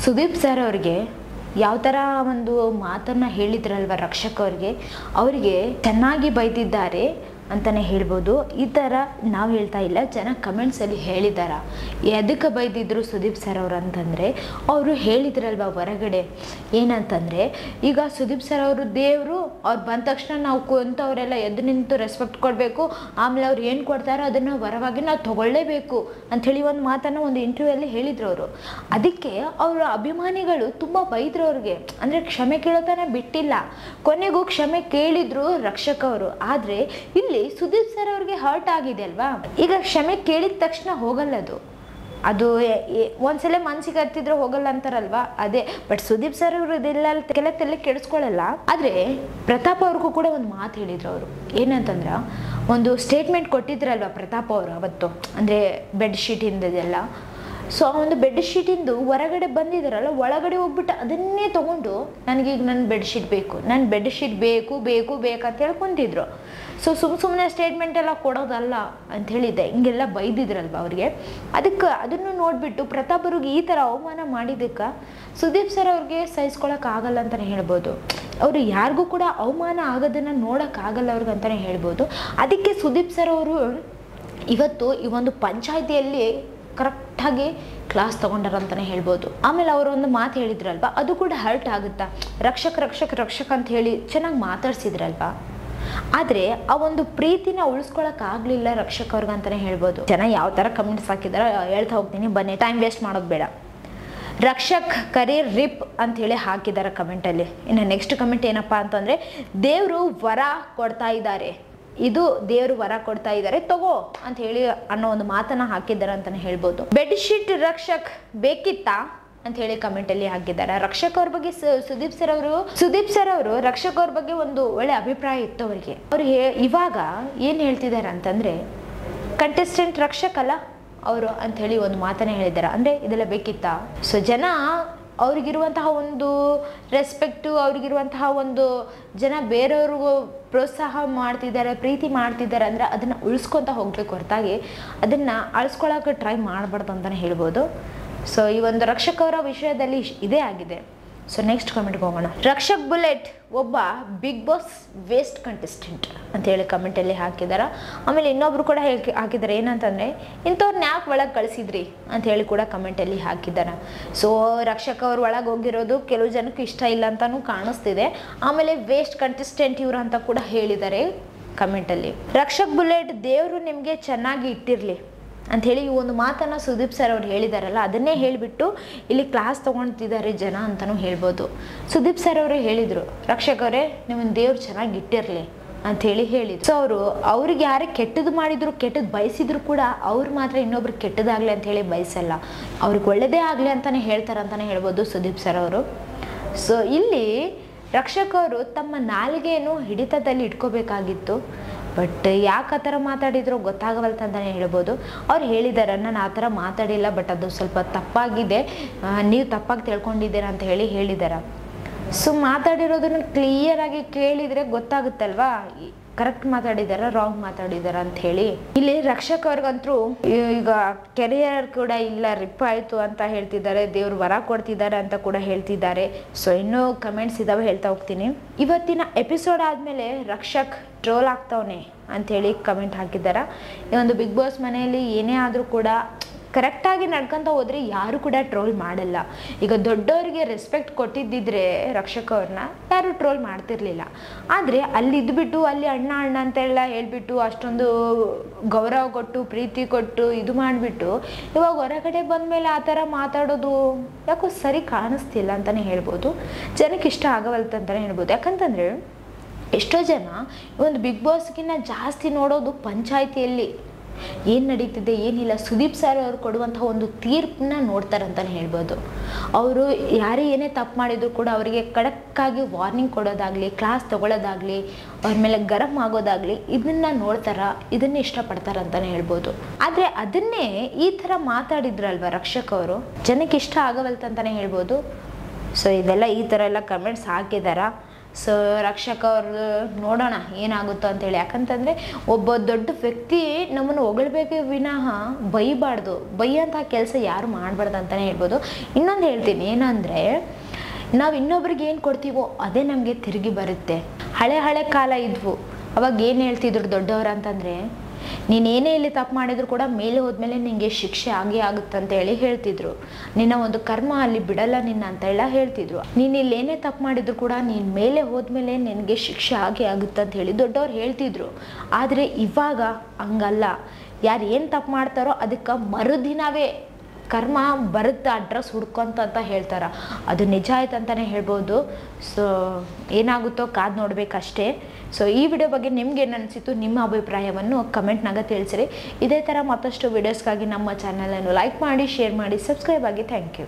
Sudeep sir ಅವ್ರಿಗೆ ಯಾವ ಥರ ಒಂದು ಮಾತನ್ನು ಹೇಳಿದ್ರಲ್ವ ರಕ್ಷಕ್ ಅವರಿಗೆ ಚೆನ್ನಾಗಿ ಬೈದಿದ್ದಾರೆ ಅಂತಲೇ ಹೇಳ್ಬೋದು. ಈ ಥರ ನಾವು ಹೇಳ್ತಾ ಇಲ್ಲ, ಜನ ಕಮೆಂಟ್ಸಲ್ಲಿ ಹೇಳಿದಾರ. ಎದಕ್ಕೆ ಬೈದಿದ್ರು ಸುದೀಪ್ ಸರ್ ಅವರು ಅಂತಂದರೆ, ಅವರು ಹೇಳಿದ್ರಲ್ವ ಹೊರಗಡೆ ಏನಂತಂದರೆ, ಈಗ ಸುದೀಪ್ ಸರ್ ಅವರು ದೇವರು, ಅವ್ರು ಬಂದ ತಕ್ಷಣ ನಾವು ಕುಂತವರೆಲ್ಲ ಎದ್ದು ನಿಂತು ರೆಸ್ಪೆಕ್ಟ್ ಕೊಡಬೇಕು, ಆಮೇಲೆ ಅವ್ರು ಏನು ಕೊಡ್ತಾರೋ ಅದನ್ನು ಹೊರವಾಗಿ ನಾವು ತೊಗೊಳ್ಳೇಬೇಕು ಅಂಥೇಳಿ ಒಂದು ಮಾತನ್ನು ಒಂದು ಇಂಟರ್ವ್ಯೂಯಲ್ಲಿ ಹೇಳಿದ್ರು ಅವರು. ಅದಕ್ಕೆ ಅವರ ಅಭಿಮಾನಿಗಳು ತುಂಬ ಬೈದರು ಅವ್ರಿಗೆ, ಅಂದರೆ ಕ್ಷಮೆ ಕೇಳೋತನ ಬಿಟ್ಟಿಲ್ಲ. ಕೊನೆಗೂ ಕ್ಷಮೆ ಕೇಳಿದ್ರು ರಕ್ಷಕ್ ಅವರು. ಆದರೆ ಇಲ್ಲಿ ಸುದೀಪ್ ಸರ್ ಅವ್ರಿಗೆ ಹರ್ಟ್ ಆಗಿದೆ ಅಲ್ವಾ, ಈಗ ಕ್ಷಮೆ ಕೇಳಿದ ತಕ್ಷಣ ಹೋಗಲ್ಲ ಅದು ಒಂದ್ಸಲ ಮನ್ಸಿಗೆ ಹತ್ತಿದ್ರೆ ಹೋಗಲ್ಲ ಅಂತಾರಲ್ವಾ, ಅದೇ. ಬಟ್ ಸುದೀಪ್ ಸರ್ ಅವರು ಇದೆಲ್ಲ ತಲೆ ಕೆಡಿಸ್ಕೊಳ್ಳಲ್ಲ. ಆದರೆ ಪ್ರತಾಪ್ ಅವ್ರಿಗೂ ಕೂಡ ಒಂದು ಮಾತು ಹೇಳಿದ್ರು ಅವರು. ಏನಂತಂದ್ರೆ, ಒಂದು ಸ್ಟೇಟ್ಮೆಂಟ್ ಕೊಟ್ಟಿದ್ರಲ್ವ ಪ್ರತಾಪ್ ಅವರು ಅವತ್ತು, ಅಂದರೆ ಬೆಡ್ಶೀಟಿಂದೆಲ್ಲ. ಸೊ ಆ ಒಂದು ಬೆಡ್ಶೀಟಿಂದು ಹೊರಗಡೆ ಬಂದಿದ್ದಾರಲ್ಲ, ಒಳಗಡೆ ಹೋಗ್ಬಿಟ್ಟು ಅದನ್ನೇ ತೊಗೊಂಡು ನನಗೀಗ ನನ್ನ ಬೆಡ್ಶೀಟ್ ಬೇಕು, ನನ್ನ ಬೆಡ್ಶೀಟ್ ಬೇಕು ಬೇಕು ಬೇಕಂತ ಹೇಳಿ ಕುಂತಿದ್ರು. ಸೊ ಸುಮ್ಮನೆ ಸ್ಟೇಟ್ಮೆಂಟ್ ಎಲ್ಲ ಕೊಡೋದಲ್ಲ ಅಂತ ಹೇಳಿದ್ದೆ, ಹಿಂಗೆಲ್ಲ ಬೈದಿದ್ರಲ್ವ ಅವ್ರಿಗೆ. ಅದನ್ನು ನೋಡಿಬಿಟ್ಟು ಪ್ರತಾಪ್ ಅವ್ರಿಗೆ ಈ ಥರ ಅವಮಾನ ಮಾಡಿದ್ದಕ್ಕೆ ಸುದೀಪ್ ಸರ್ ಅವ್ರಿಗೆ ಸಹಿಸ್ಕೊಳಕ್ಕಾಗಲ್ಲ ಅಂತಲೇ ಹೇಳ್ಬೋದು. ಅವರು ಯಾರಿಗೂ ಕೂಡ ಅವಮಾನ ಆಗೋದನ್ನು ನೋಡೋಕ್ಕಾಗಲ್ಲ ಅವ್ರಿಗೆ ಅಂತಲೇ ಹೇಳ್ಬೋದು. ಅದಕ್ಕೆ ಸುದೀಪ್ ಸರ್ ಅವರು ಇವತ್ತು ಈ ಒಂದು ಪಂಚಾಯಿತಿಯಲ್ಲಿ ಕರೆಕ್ಟಾಗಿ ಕ್ಲಾಸ್ ತೊಗೊಂಡಾರಂತಲೇ ಹೇಳ್ಬೋದು. ಆಮೇಲೆ ಅವರು ಒಂದು ಮಾತು ಹೇಳಿದ್ರಲ್ವ, ಅದು ಕೂಡ ಹರ್ಟ್ ಆಗುತ್ತಾ, ರಕ್ಷಕ್ ಅಂತ ಹೇಳಿ ಚೆನ್ನಾಗಿ ಮಾತಾಡ್ಸಿದ್ರಲ್ವ. ಆದರೆ ಆ ಒಂದು ಪ್ರೀತಿನ ಉಳಿಸ್ಕೊಳಕ್ಕಾಗಲಿಲ್ಲ ರಕ್ಷಕ್ ಅವ್ರಿಗೆ ಅಂತಲೇ ಹೇಳ್ಬೋದು. ಜನ ಯಾವ ಥರ ಕಮೆಂಟ್ಸ್ ಹಾಕಿದಾರೆ ಹೇಳ್ತಾ ಹೋಗ್ತೀನಿ, ಬನ್ನಿ, ಟೈಮ್ ವೇಸ್ಟ್ ಮಾಡೋದು ಬೇಡ. ರಕ್ಷಕ್ ಕರೀರ್ ರಿಪ್ ಅಂಥೇಳಿ ಹಾಕಿದ್ದಾರೆ ಕಮೆಂಟಲ್ಲಿ. ಇನ್ನು ನೆಕ್ಸ್ಟ್ ಕಮೆಂಟ್ ಏನಪ್ಪ ಅಂತಂದರೆ, ದೇವರು ವರ ಕೊಡ್ತಾ ಇದ್ದಾರೆ, ಇದು ದೇವರು ವರ ಕೊಡ್ತಾ ಇದ್ದಾರೆ ತಗೋ ಅಂತ ಹೇಳಿ ಅನ್ನೋ ಒಂದು ಮಾತನ್ನ ಹಾಕಿದ್ದಾರೆ ಅಂತಲೇ ಹೇಳ್ಬೋದು. ಬೆಡ್ಶೀಟ್ ರಕ್ಷಕ್ ಬೇಕಿತ್ತಾ ಅಂತ ಹೇಳಿ ಕಮೆಂಟಲ್ಲಿ ಹಾಕಿದ್ದಾರೆ. ರಕ್ಷಕ್ ಅವ್ರ ಬಗ್ಗೆ ಸುದೀಪ್ ಸರ್ ಅವರು ರಕ್ಷಕ್ ಅವ್ರ ಬಗ್ಗೆ ಒಂದು ಒಳ್ಳೆ ಅಭಿಪ್ರಾಯ ಇತ್ತು ಅವರಿಗೆ. ಇವಾಗ ಏನು ಹೇಳ್ತಿದ್ದಾರೆ ಅಂತಂದರೆ, ಕಂಟೆಸ್ಟೆಂಟ್ ರಕ್ಷಕ್ ಅಲ್ಲ ಅವರು ಅಂಥೇಳಿ ಒಂದು ಮಾತನ್ನೇ ಹೇಳಿದ್ದಾರೆ. ಅಂದರೆ ಇದೆಲ್ಲ ಬೇಕಿತ್ತಾ? ಸೊ ಜನ ಅವ್ರಿಗಿರುವಂತಹ ಒಂದು ರೆಸ್ಪೆಕ್ಟು, ಅವ್ರಿಗಿರುವಂತಹ ಒಂದು ಜನ ಬೇರೆಯವ್ರಿಗೂ ಪ್ರೋತ್ಸಾಹ ಮಾಡ್ತಿದ್ದಾರೆ, ಪ್ರೀತಿ ಮಾಡ್ತಿದ್ದಾರೆ ಅಂದರೆ ಅದನ್ನು ಉಳಿಸ್ಕೊತ ಹೋಗ್ಬೇಕು ಹೊರತಾಗಿ ಅದನ್ನು ಅಳಿಸ್ಕೊಳ್ಳೋಕೆ ಟ್ರೈ ಮಾಡಬಾರ್ದು ಅಂತಲೇ ಹೇಳ್ಬೋದು. ಸೊ ಈ ಒಂದು ರಕ್ಷಕ್ ಅವರ ವಿಷಯದಲ್ಲಿ ಇದೇ ಆಗಿದೆ. ಸೊ ನೆಕ್ಸ್ಟ್ ಕಮೆಂಟ್ಗೆ ಹೋಗೋಣ. ರಕ್ಷಕ್ ಬುಲೆಟ್ ಒಬ್ಬ ಬಿಗ್ ಬಾಸ್ ವೇಸ್ಟ್ ಕಂಟೆಸ್ಟೆಂಟ್ ಅಂತೇಳಿ ಕಮೆಂಟಲ್ಲಿ ಹಾಕಿದ್ದಾರೆ. ಆಮೇಲೆ ಇನ್ನೊಬ್ರು ಕೂಡ ಹಾಕಿದ್ದಾರೆ, ಏನಂತಂದರೆ, ಇಂಥವ್ರನ್ನ ಯಾಕೆ ಒಳಗೆ ಕಳಿಸಿದ್ರಿ ಅಂತ ಹೇಳಿ ಕೂಡ ಕಮೆಂಟಲ್ಲಿ ಹಾಕಿದ್ದಾರೆ. ಸೊ ರಕ್ಷಕ್ ಅವ್ರು ಒಳಗೆ ಹೋಗಿರೋದು ಕೆಲವು ಜನಕ್ಕೆ ಇಷ್ಟ ಇಲ್ಲ ಅಂತಲೂ ಕಾಣಿಸ್ತಿದೆ. ಆಮೇಲೆ ವೇಸ್ಟ್ ಕಂಟೆಸ್ಟೆಂಟ್ ಇವರು ಅಂತ ಕೂಡ ಹೇಳಿದ್ದಾರೆ ಕಮೆಂಟಲ್ಲಿ. ರಕ್ಷಕ್ ಬುಲೆಟ್ ದೇವರು ನಿಮಗೆ ಚೆನ್ನಾಗಿ ಇಟ್ಟಿರಲಿ ಅಂಥೇಳಿ ಈ ಒಂದು ಮಾತನ್ನು ಸುದೀಪ್ ಸರ್ ಅವ್ರು ಹೇಳಿದಾರಲ್ಲ, ಅದನ್ನೇ ಹೇಳಿಬಿಟ್ಟು ಇಲ್ಲಿ ಕ್ಲಾಸ್ ತೊಗೊಳ್ತಿದ್ದಾರೆ ಜನ ಅಂತಲೂ ಹೇಳ್ಬೋದು. ಸುದೀಪ್ ಸರ್ ಅವರು ಹೇಳಿದರು, ರಕ್ಷಕ್ ಅವರೇ ನಿಮ್ಮನ್ನು ದೇವ್ರು ಚೆನ್ನಾಗಿ ಇಟ್ಟಿರಲಿ ಅಂಥೇಳಿ ಹೇಳಿದ್ರು. ಸೊ ಅವ್ರಿಗೆ ಯಾರೇ ಕೆಟ್ಟದ್ದು ಮಾಡಿದ್ರು, ಕೆಟ್ಟದ್ದು ಬಯಸಿದ್ರು ಕೂಡ ಅವ್ರು ಮಾತ್ರ ಇನ್ನೊಬ್ರು ಕೆಟ್ಟದಾಗಲಿ ಅಂಥೇಳಿ ಬಯಸಲ್ಲ, ಅವ್ರಿಗೆ ಒಳ್ಳೆಯದೇ ಆಗಲಿ ಅಂತಲೇ ಹೇಳ್ತಾರೆ ಅಂತಲೇ ಹೇಳ್ಬೋದು ಸುದೀಪ್ ಸರ್ ಅವರು. ಸೊ ಇಲ್ಲಿ ರಕ್ಷಕ್ ಅವರು ತಮ್ಮ ನಾಲಿಗೆಯನ್ನು ಹಿಡಿತದಲ್ಲಿ ಇಟ್ಕೋಬೇಕಾಗಿತ್ತು. ಬಟ್ ಯಾಕೆ ಆ ಥರ ಮಾತಾಡಿದ್ರು ಗೊತ್ತಾಗವಲ್ತ ಅಂತಲೇ ಹೇಳ್ಬೋದು. ಅವ್ರು ಹೇಳಿದ್ದಾರೆ, ನಾನು ಆ ಥರ ಮಾತಾಡಿಲ್ಲ, ಬಟ್ ಅದು ಸ್ವಲ್ಪ ತಪ್ಪಾಗಿದೆ, ನೀವು ತಪ್ಪಾಗಿ ತಿಳ್ಕೊಂಡಿದ್ದೀರಾ ಅಂತ ಹೇಳಿದ್ದಾರೆ. ಸೊ ಮಾತಾಡಿರೋದನ್ನು ಕ್ಲಿಯರಾಗಿ ಕೇಳಿದರೆ ಗೊತ್ತಾಗುತ್ತಲ್ವಾ, ಕರೆಕ್ಟ್ ಮಾತಾಡಿದಾರ ರಾಂಗ್ ಮಾತಾಡಿದಾರ ಅಂತ ಹೇಳಿ. ಇಲ್ಲಿ ರಕ್ಷಕ್ ಅವ್ರಿಗಂತೂ ಈಗ ಕೆರಿಯರ್ ಕೂಡ ಇಲ್ಲ, ರಿಪ್ ಆಯಿತು ಅಂತ ಹೇಳ್ತಿದ್ದಾರೆ, ದೇವ್ರು ವರ ಕೊಡ್ತಿದ್ದಾರೆ ಅಂತ ಕೂಡ ಹೇಳ್ತಿದ್ದಾರೆ. ಸೊ ಇನ್ನೂ ಕಮೆಂಟ್ಸ್ ಇದಾವೆ, ಹೇಳ್ತಾ ಹೋಗ್ತೀನಿ. ಇವತ್ತಿನ ಎಪಿಸೋಡ್ ಆದಮೇಲೆ ರಕ್ಷಕ್ ಟ್ರೋಲ್ ಆಗ್ತವನೆ ಅಂಥೇಳಿ ಕಮೆಂಟ್ ಹಾಕಿದ್ದಾರೆ. ಈ ಒಂದು ಬಿಗ್ ಬಾಸ್ ಮನೆಯಲ್ಲಿ ಏನೇ ಆದರೂ ಕೂಡ ಕರೆಕ್ಟಾಗಿ ನಡ್ಕೊತ ಹೋದರೆ ಯಾರು ಕೂಡ ಟ್ರೋಲ್ ಮಾಡಲ್ಲ. ಈಗ ದೊಡ್ಡವರಿಗೆ ರೆಸ್ಪೆಕ್ಟ್ ಕೊಟ್ಟಿದ್ದಿದ್ರೆ ರಕ್ಷಕ್ ಅವ್ರನ್ನ ಯಾರು ಟ್ರೋಲ್ ಮಾಡ್ತಿರ್ಲಿಲ್ಲ. ಆದರೆ ಅಲ್ಲಿದ್ದುಬಿಟ್ಟು ಅಲ್ಲಿ ಅಣ್ಣ ಅಂತೆಲ್ಲ ಹೇಳ್ಬಿಟ್ಟು ಅಷ್ಟೊಂದು ಗೌರವ ಕೊಟ್ಟು ಪ್ರೀತಿ ಕೊಟ್ಟು ಇದು ಮಾಡಿಬಿಟ್ಟು ಇವಾಗ ಹೊರಗಡೆ ಬಂದಮೇಲೆ ಆ ಥರ ಮಾತಾಡೋದು ಯಾಕೋ ಸರಿ ಕಾಣಿಸ್ತಿಲ್ಲ ಅಂತಲೇ ಹೇಳ್ಬೋದು. ಜನಕ್ಕೆ ಇಷ್ಟ ಆಗವಲ್ತಂತಲೇ ಹೇಳ್ಬೋದು. ಯಾಕಂತಂದರೆ ಎಷ್ಟೋ ಜನ ಒಂದು ಬಿಗ್ ಬಾಸ್ಗಿನ್ನ ಜಾಸ್ತಿ ನೋಡೋದು ಪಂಚಾಯಿತಿಯಲ್ಲಿ ಏನು ನಡೀತಿದೆ ಏನಿಲ್ಲ, ಸುದೀಪ್ ಸರ್ ಅವರು ಕೊಡುವಂತಹ ಒಂದು ತೀರ್ಪನ್ನ ನೋಡ್ತಾರಂತಲೇ ಹೇಳ್ಬೋದು. ಅವರು ಯಾರೇ ಏನೇ ತಪ್ಪು ಮಾಡಿದ್ರು ಕೂಡ ಅವರಿಗೆ ಖಡಕ್ಕಾಗಿ ವಾರ್ನಿಂಗ್ ಕೊಡೋದಾಗಲಿ, ಕ್ಲಾಸ್ ತೊಗೊಳ್ಳೋದಾಗಲಿ, ಅವ್ರ ಮೇಲೆ ಗರಂ ಆಗೋದಾಗಲಿ ಇದನ್ನು ನೋಡ್ತಾರ, ಇದನ್ನೇ ಇಷ್ಟಪಡ್ತಾರಂತಲೇ ಹೇಳ್ಬೋದು. ಆದರೆ ಅದನ್ನೇ ಈ ಥರ ಮಾತಾಡಿದ್ರಲ್ವ ರಕ್ಷಕ್ ಅವರು, ಜನಕ್ಕೆ ಇಷ್ಟ ಆಗವಲ್ತಂತಲೇ ಹೇಳ್ಬೋದು. ಸೊ ಇದೆಲ್ಲ ಈ ಥರ ಎಲ್ಲ ಕಮೆಂಟ್ಸ್ ಹಾಕಿದಾರ. ಸೊ ರಕ್ಷಕ ಅವರು ನೋಡೋಣ ಏನಾಗುತ್ತೋ ಅಂತೇಳಿ. ಯಾಕಂತಂದರೆ ಒಬ್ಬ ದೊಡ್ಡ ವ್ಯಕ್ತಿ ನಮ್ಮನ್ನು ಹೊಗಳ್ಬೇಕೇ ವಿನಃ ಬೈಬಾರ್ದು, ಬೈಯಂತಹ ಕೆಲಸ ಯಾರು ಮಾಡಬಾರ್ದು ಅಂತಲೇ ಹೇಳ್ಬೋದು. ಇನ್ನೊಂದು ಹೇಳ್ತೀನಿ ಏನಂದರೆ, ನಾವು ಇನ್ನೊಬ್ರಿಗೆ ಏನು ಕೊಡ್ತೀವೋ ಅದೇ ನಮಗೆ ತಿರುಗಿ ಬರುತ್ತೆ. ಹಳೆ ಕಾಲ ಇದ್ವು, ಅವಾಗ ಏನು ಹೇಳ್ತಿದ್ರು ದೊಡ್ಡವರು ಅಂತಂದರೆ, ನೀನೇನೇ ಇಲ್ಲಿ ತಪ್ಪು ಮಾಡಿದ್ರು ಕೂಡ ಮೇಲೆ ಹೋದ್ಮೇಲೆ ನಿನಗೆ ಶಿಕ್ಷೆ ಆಗೇ ಆಗುತ್ತಂತ ಹೇಳಿ ಹೇಳ್ತಿದ್ರು. ನಿನ್ನ ಒಂದು ಕರ್ಮ ಅಲ್ಲಿ ಬಿಡಲ್ಲ ನಿನ್ನ ಅಂತ ಎಲ್ಲ ಹೇಳ್ತಿದ್ರು. ನೀನು ಇಲ್ಲೇನೇ ತಪ್ಪು ಮಾಡಿದ್ರು ಕೂಡ ನೀನು ಮೇಲೆ ಹೋದ್ಮೇಲೆ ನಿನಗೆ ಶಿಕ್ಷೆ ಆಗೇ ಆಗುತ್ತಂತ ಹೇಳಿ ದೊಡ್ಡವ್ರು ಹೇಳ್ತಿದ್ರು. ಆದರೆ ಇವಾಗ ಹಂಗಲ್ಲ. ಯಾರು ಏನು ತಪ್ಪು ಮಾಡ್ತಾರೋ ಅದಕ್ಕೆ ಮರುದಿನವೇ ಕರ್ಮ ಬರುತ್ತೆ, ಅಡ್ರೆಸ್ ಹುಡ್ಕೊಂತ ಹೇಳ್ತಾರೆ. ಅದು ನಿಜ ಆಯ್ತು ಅಂತಲೇ ಹೇಳ್ಬೋದು. ಸೊ ಏನಾಗುತ್ತೋ ಕಾದು ನೋಡಬೇಕಷ್ಟೇ. ಸೊ ಈ ವಿಡಿಯೋ ಬಗ್ಗೆ ನಿಮ್ಗೆ ಏನು ಅನಿಸಿತು, ನಿಮ್ಮ ಅಭಿಪ್ರಾಯವನ್ನು ಕಮೆಂಟ್ನಾಗ ತಿಳಿಸಿರಿ. ಇದೇ ಥರ ಮತ್ತಷ್ಟು ವಿಡಿಯೋಸ್ಗಾಗಿ ನಮ್ಮ ಚಾನಲನ್ನು ಲೈಕ್ ಮಾಡಿ, ಶೇರ್ ಮಾಡಿ, ಸಬ್ಸ್ಕ್ರೈಬ್ ಆಗಿ. Thank you.